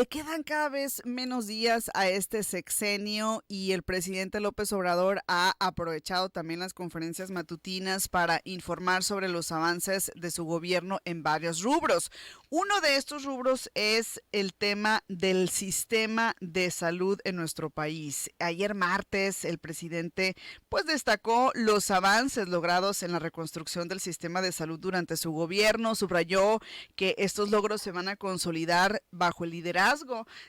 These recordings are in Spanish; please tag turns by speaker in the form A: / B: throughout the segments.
A: Le quedan cada vez menos días a este sexenio y el presidente López Obrador ha aprovechado también las conferencias matutinas para informar sobre los avances de su gobierno en varios rubros. Uno de estos rubros es el tema del sistema de salud en nuestro país. Ayer martes el presidente pues destacó los avances logrados en la reconstrucción del sistema de salud durante su gobierno, subrayó que estos logros se van a consolidar bajo el liderazgo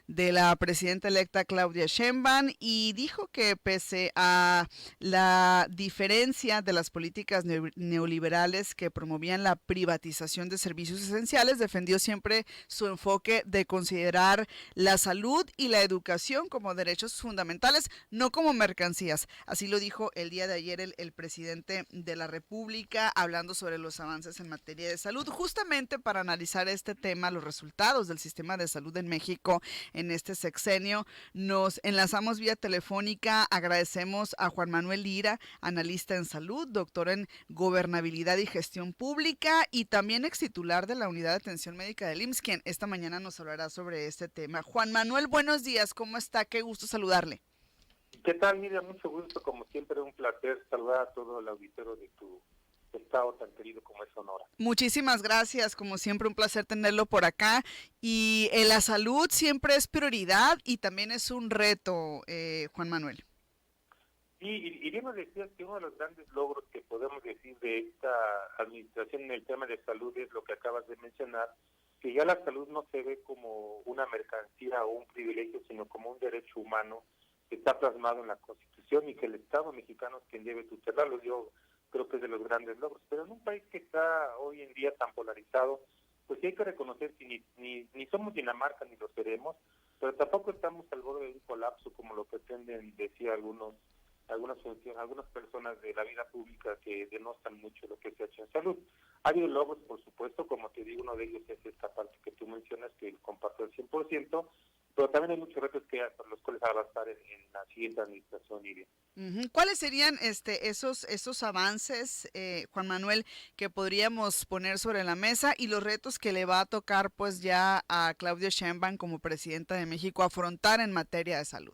A: de la presidenta electa Claudia Sheinbaum y dijo que pese a la diferencia de las políticas neoliberales que promovían la privatización de servicios esenciales, defendió siempre su enfoque de considerar la salud y la educación como derechos fundamentales, no como mercancías. Así lo dijo el día de ayer el presidente de la República, hablando sobre los avances en materia de salud, justamente para analizar este tema, los resultados del sistema de salud en México en este sexenio. Nos enlazamos vía telefónica. Agradecemos a Juan Manuel Lira, analista en salud, doctor en gobernabilidad y gestión pública y también ex titular de la Unidad de Atención Médica del IMSS, quien esta mañana nos hablará sobre este tema. Juan Manuel, buenos días, ¿cómo está? Qué gusto saludarle.
B: ¿Qué tal, Miriam? Mucho gusto, como siempre, un placer saludar a todo el auditorio de tu estado tan querido como es Sonora.
A: Muchísimas gracias, como siempre un placer tenerlo por acá y la salud siempre es prioridad y también es un reto, Juan Manuel.
B: Sí, y bien nos decías que uno de los grandes logros que podemos decir de esta administración en el tema de salud es lo que acabas de mencionar, que ya la salud no se ve como una mercancía o un privilegio, sino como un derecho humano que está plasmado en la Constitución y que el Estado mexicano es quien debe tutelarlo. Yo creo que es de los grandes logros. Pero en un país que está hoy en día tan polarizado, pues sí hay que reconocer que ni somos Dinamarca ni lo seremos, pero tampoco estamos al borde de un colapso como lo pretenden decir algunas personas de la vida pública que denostan mucho lo que se ha hecho en salud. Ha habido logros, por supuesto, como te digo, uno de ellos es esta parte que tú mencionas, que comparto al 100%, pero también hay muchos retos por los cuales avanzar en la siguiente administración, Iria.
A: ¿Cuáles serían esos avances, Juan Manuel, que podríamos poner sobre la mesa y los retos que le va a tocar pues ya a Claudia Sheinbaum como presidenta de México afrontar en materia de salud?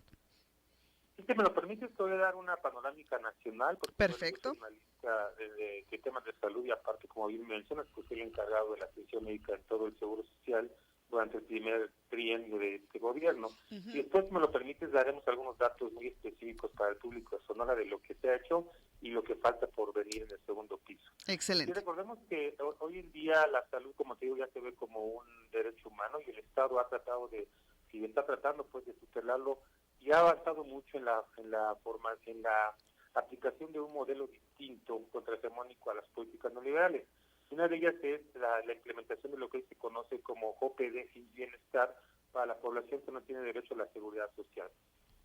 B: Si me lo permites, te voy a dar una panorámica nacional, porque bueno, yo
A: Perfecto.
B: soy una lista de temas de salud y aparte, como bien mencionas, pues soy el encargado de la atención médica en todo el Seguro Social durante el primer trienio de este gobierno. Y después, si me lo permites, daremos algunos datos muy específicos para el público de Sonora de lo que se ha hecho y lo que falta por venir en el segundo piso. Y
A: Excelente.
B: recordemos que hoy en día la salud, como te digo, ya se ve como un derecho humano y el Estado ha tratado y está tratando pues de tutelarlo y ha avanzado mucho en la aplicación de un modelo distinto, contrahegemónico a las políticas neoliberales. Una de ellas es la implementación de lo que se conoce como OPD sin bienestar para la población que no tiene derecho a la seguridad social.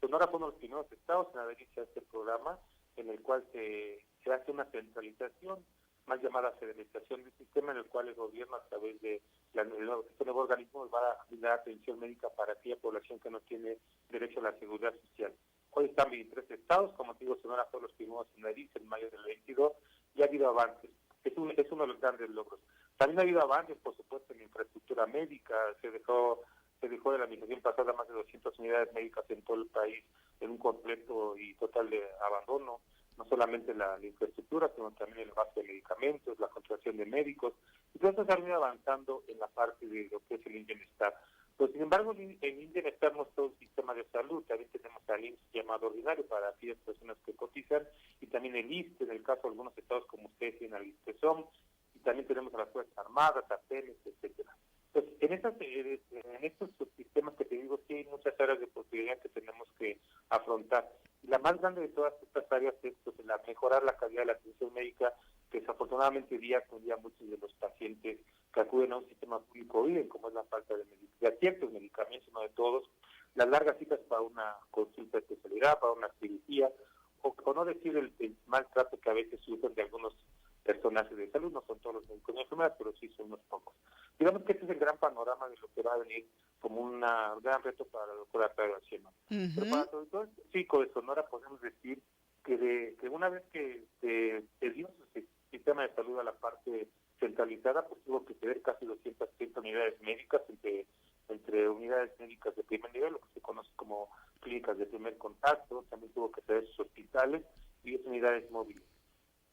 B: Sonora fue uno de los primeros estados en adherirse a este programa, en el cual se hace una centralización, más llamada federalización del sistema, en el cual el gobierno, a través de este nuevo organismo, va a brindar atención médica para aquella población que no tiene derecho a la seguridad social. Hoy están 23 estados, como te digo, Sonora fue los primeros en adherirse en mayo del 22, y ha habido avances. Es uno de los grandes logros. También ha habido avances, por supuesto, en la infraestructura médica. Se dejó de la administración pasada más de 200 unidades médicas en todo el país en un completo y total de abandono. No solamente la infraestructura, sino también el gasto de medicamentos, la contratación de médicos. Y todo esto se ha venido avanzando en la parte de lo que es el bienestar. Pues, sin embargo, el bienestar no es todo el sistema de salud. También tenemos al IMSS llamado ordinario para aquellas personas que cotizan, y también el ISSSTE, en el caso de algunos estados como ustedes tienen al ISSSTESOM, y también tenemos a las Fuerzas Armadas, a Pemex, etcétera. Pues en estos sistemas que te digo, sí hay muchas áreas de oportunidad que tenemos que afrontar. Y la más grande de todas estas áreas es pues, mejorar la calidad de la atención médica, que desafortunadamente día con día muchos de los pacientes que acuden a un sistema público viven, como es la falta de ciertos medicamentos, no de todos, las largas citas para una consulta de especialidad, para una cirugía, o no decir el maltrato que a veces sufren de algunos personajes de salud. No son todos los médicos de enfermedad, pero sí son unos pocos. Digamos que este es el gran panorama de lo que va a venir como un gran reto para la doctora Claudia Sheinbaum. Pero para todo el chico de Sonora podemos decir que una vez que se dio su sistema de salud a la parte centralizada, pues tuvo que ceder casi 230 unidades médicas entre entre unidades médicas de primer nivel, lo que se conoce como clínicas de primer contacto, también tuvo que ser sus hospitales y 10 unidades móviles.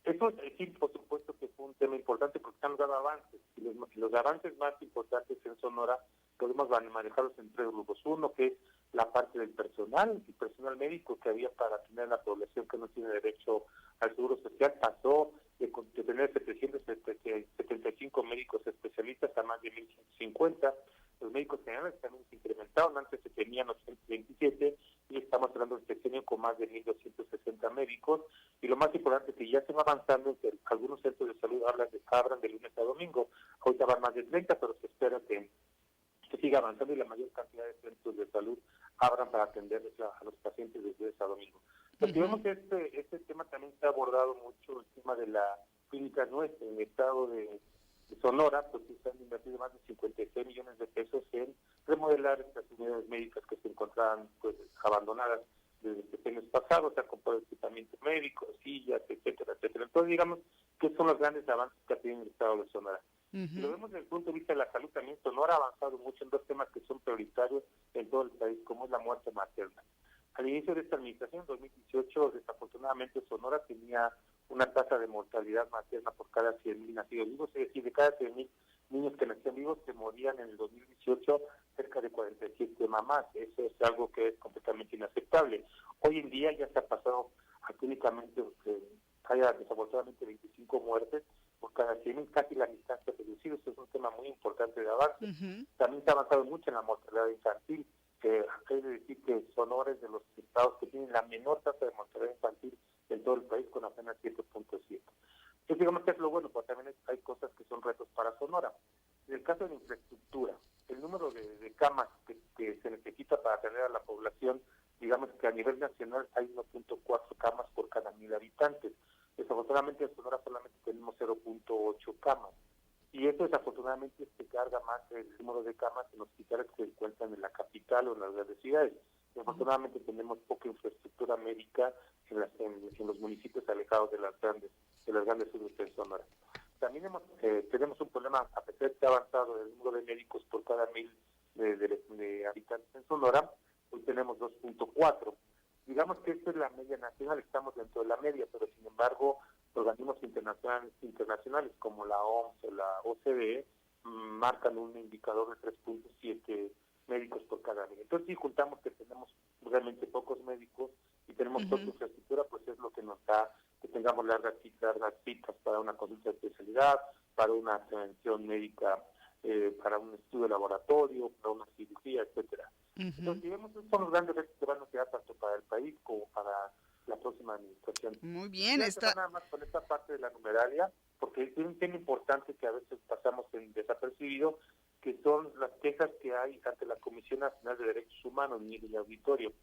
B: Eso sí, por supuesto que fue un tema importante porque están dando avances. Y los avances más importantes en Sonora podemos manejarlos en tres grupos. Uno, que es la parte del personal, el personal médico que había para atender a la población que no tiene derecho al seguro social, pasó de tener 775 médicos especialistas a más de 1.150. Los médicos generales también se incrementaron, antes se tenían 827 y estamos hablando de sexenio con más de 1.260 médicos. Y lo más importante es que ya se va avanzando en que algunos centros de salud abran de lunes a domingo. Ahorita van más de 30, pero se espera que siga avanzando y la mayor cantidad de centros de salud abran para atender a los pacientes desde lunes a domingo. Lo que vemos es que este tema también se ha abordado mucho, el tema de la clínica nuestra, en el estado de Sonora, pues se han invertido más de 56 millones de pesos en remodelar estas unidades médicas que se encontraban pues abandonadas desde años pasados, se han comprado equipamiento médico, sillas, etcétera, etcétera. Entonces, digamos que son los grandes avances que ha tenido el estado de Sonora. Si lo vemos desde el punto de vista de la salud, también Sonora ha avanzado mucho en dos temas que son prioritarios en todo el país, como es la muerte materna. Al inicio de esta administración, en 2018, desafortunadamente Sonora tenía una tasa de mortalidad materna por cada 100.000 nacidos vivos, es decir, de cada 100.000 niños que nacían vivos se morían en el 2018 cerca de 47 mamás. Eso es algo que es completamente inaceptable. Hoy en día ya se ha pasado a clínicamente que haya desafortunadamente 25 muertes por cada 100.000, casi la mitad se ha reducido. Eso es un tema muy importante de avance. También se ha avanzado mucho en la mortalidad infantil, que hay que decir que Sonora es de los estados que tienen la menor tasa de mortalidad infantil en todo el país, con apenas 7.7. Entonces, digamos que es lo bueno, pero también hay cosas que son retos para Sonora. En el caso de la infraestructura, el número de camas que se necesita para atender a la población, digamos que a nivel nacional hay 1.4 camas por cada 1.000 habitantes. Desafortunadamente en Sonora solamente tenemos 0.8 camas. Y eso desafortunadamente se carga más el número de camas en hospitales que se encuentran en la capital o en las grandes ciudades. Desafortunadamente tenemos poca infraestructura médica en los municipios alejados de las grandes urbes en Sonora. También tenemos un problema, a pesar de que ha avanzado el número de médicos por cada 1.000 de habitantes en Sonora, hoy tenemos 2.4. Digamos que esta es la media nacional, estamos dentro de la media, pero sin embargo, organismos internacionales como la OMS o la OCDE marcan un indicador de 3.7 médicos por cada mil. Entonces, si juntamos que tenemos realmente pocos médicos y tenemos poca infraestructura, pues es lo que nos da que tengamos largas citas para una consulta de especialidad, para una atención médica, para un estudio de laboratorio, para una cirugía, etcétera. Entonces, digamos, esos son los grandes retos que van a quedar tanto para el país como para la próxima administración.
A: Muy bien,
B: está nada más con esta parte de la numeralia, porque es un tema importante que a veces pasamos en desapercibido, que son las quejas que hay ante la Comisión Nacional de Derechos Humanos, ni el auditorio.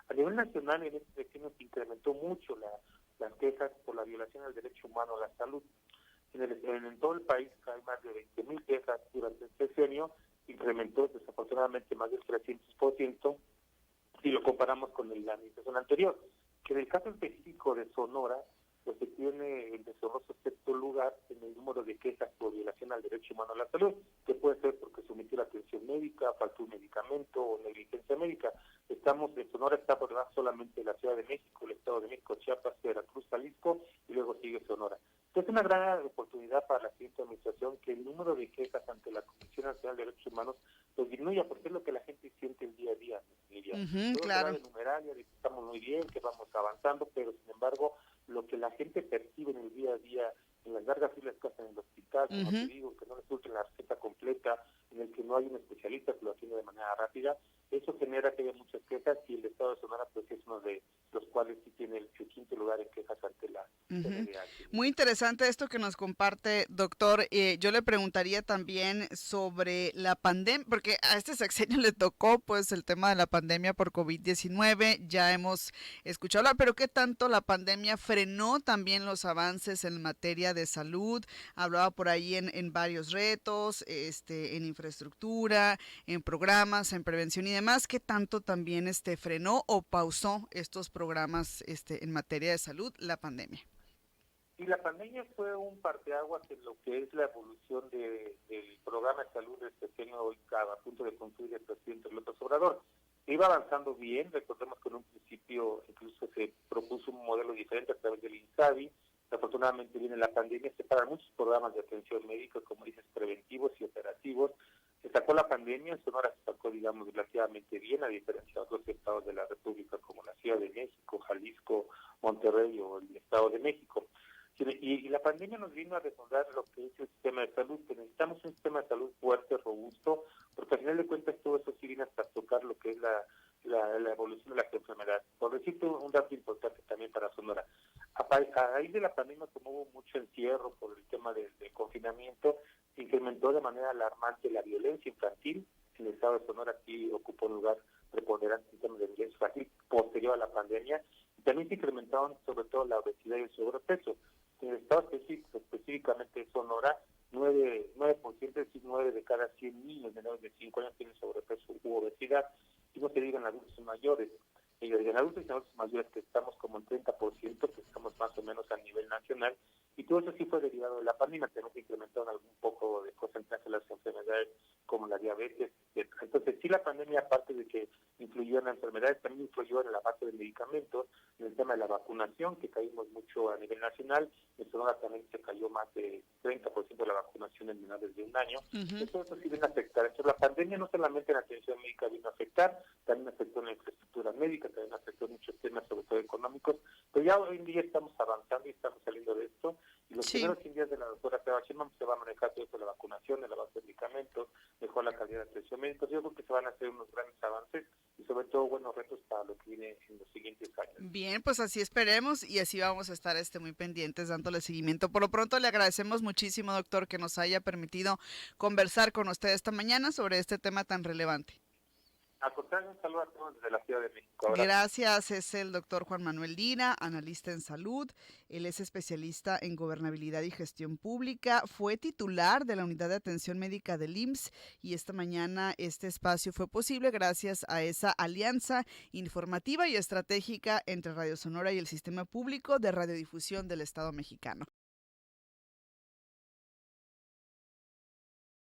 B: A nivel nacional, en este sexenio se incrementó mucho las quejas por la violación del derecho humano a la salud. En todo el país hay más de 20.000 quejas durante el sexenio, incrementó desafortunadamente más del 300% si lo comparamos con la administración anterior. Que en el caso específico de Sonora, pues se tiene el deshonroso sexto lugar en el número de quejas por violación al derecho humano a la salud, que puede ser porque se omitió la atención médica, faltó un medicamento o negligencia médica. Sonora está por debajo solamente de la Ciudad de México, el Estado de México, Chiapas, Veracruz, Jalisco, y luego sigue Sonora. Entonces es una gran oportunidad para la siguiente administración que el número de quejas ante la Comisión Nacional de Derechos Humanos pues disminuya, porque es lo que la gente siente el día a día.
A: Claro.
B: De numeralia, de que estamos muy bien, que vamos avanzando, pero sin embargo, lo que la gente percibe en el día a día, en las largas filas que hacen en el hospital, como te digo, que no les surten la receta completa, en el que no hay un especialista que lo atiende de manera rápida, eso genera que haya muchas quejas y el Estado de Sonora pues es uno de los cuales sí tiene el quinto lugar en quejas ante la CNDH.
A: Muy interesante esto que nos comparte, doctor. Yo le preguntaría también sobre la pandemia, porque a este sexenio le tocó pues el tema de la pandemia por COVID-19, ya hemos escuchado hablar, pero ¿qué tanto la pandemia frenó también los avances en materia de salud? Hablaba por ahí en varios retos, en infraestructura, en programas, en prevención y demás. ¿Qué tanto también frenó o pausó estos programas en materia de salud la pandemia?
B: Sí, la pandemia fue un parteaguas en lo que es la evolución del programa de salud del sexenio hoy a punto de concluir el presidente López Obrador. Iba avanzando bien, recordemos que en un principio incluso se propuso un modelo diferente a través del INSABI. Afortunadamente viene la pandemia, se paran muchos programas de atención médica, como dices, preventivos y operativos. Se sacó la pandemia, en Sonora se sacó, digamos, relativamente bien, a diferencia de otros estados de la República, como la Ciudad de México, Jalisco, Monterrey o el Estado de México. Y la pandemia nos vino a recordar lo que es el sistema de salud, que necesitamos un sistema de salud fuerte, robusto, porque al final de cuentas todo eso sí viene hasta tocar lo que es la evolución de las enfermedades. Por decirte un dato importante también para Sonora, a raíz de la pandemia, como hubo mucho encierro por el tema del confinamiento, se incrementó de manera alarmante la violencia infantil. En el estado de Sonora aquí ocupó un lugar preponderante en temas de violencia infantil posterior a la pandemia. Y también se incrementaron sobre todo la obesidad y el sobrepeso. En el estado específicamente de Sonora, 9%, es decir, 9 de cada 100 niños menores de 5 años tienen sobrepeso u obesidad, y no se digan adultos mayores. En adultos y adultos mayores que estamos como en 30%, que estamos más o menos a nivel nacional, y todo eso sí fue derivado de la pandemia. Tenemos que incrementar algún poco de porcentaje de las enfermedades como la diabetes, etc. Entonces sí, la pandemia, aparte de que influyó en las enfermedades, también influyó en la base de medicamentos, en el tema de la vacunación, que caímos mucho a nivel nacional. En Sonora también se cayó más de 30% de la vacunación en menores de un año. Entonces eso sí viene a afectar. Entonces la pandemia no solamente en la atención médica vino a afectar, también afectó en la infraestructura médica, también afectó en muchos temas, sobre todo económicos, pero ya hoy en día estamos avanzando y estamos saliendo de esto, y los primeros 100 días de la doctora Clara Sheinbaum se va a manejar todo esto de la vacunación, el avance de medicamentos, mejor la calidad de atención médica. Yo creo que se van a hacer unos grandes avances y sobre todo buenos retos para lo que viene en los siguientes años.
A: Bien, pues así esperemos y así vamos a estar muy pendientes dándole seguimiento. Por lo pronto le agradecemos muchísimo, doctor, que nos haya permitido conversar con usted esta mañana sobre este tema tan relevante.
B: A contrario, un saludo a todos desde la Ciudad de México. Ahora.
A: Gracias, es el doctor Juan Manuel Lira, analista en salud. Él es especialista en gobernabilidad y gestión pública. Fue titular de la unidad de atención médica del IMSS y esta mañana este espacio fue posible gracias a esa alianza informativa y estratégica entre Radio Sonora y el Sistema Público de Radiodifusión del Estado mexicano.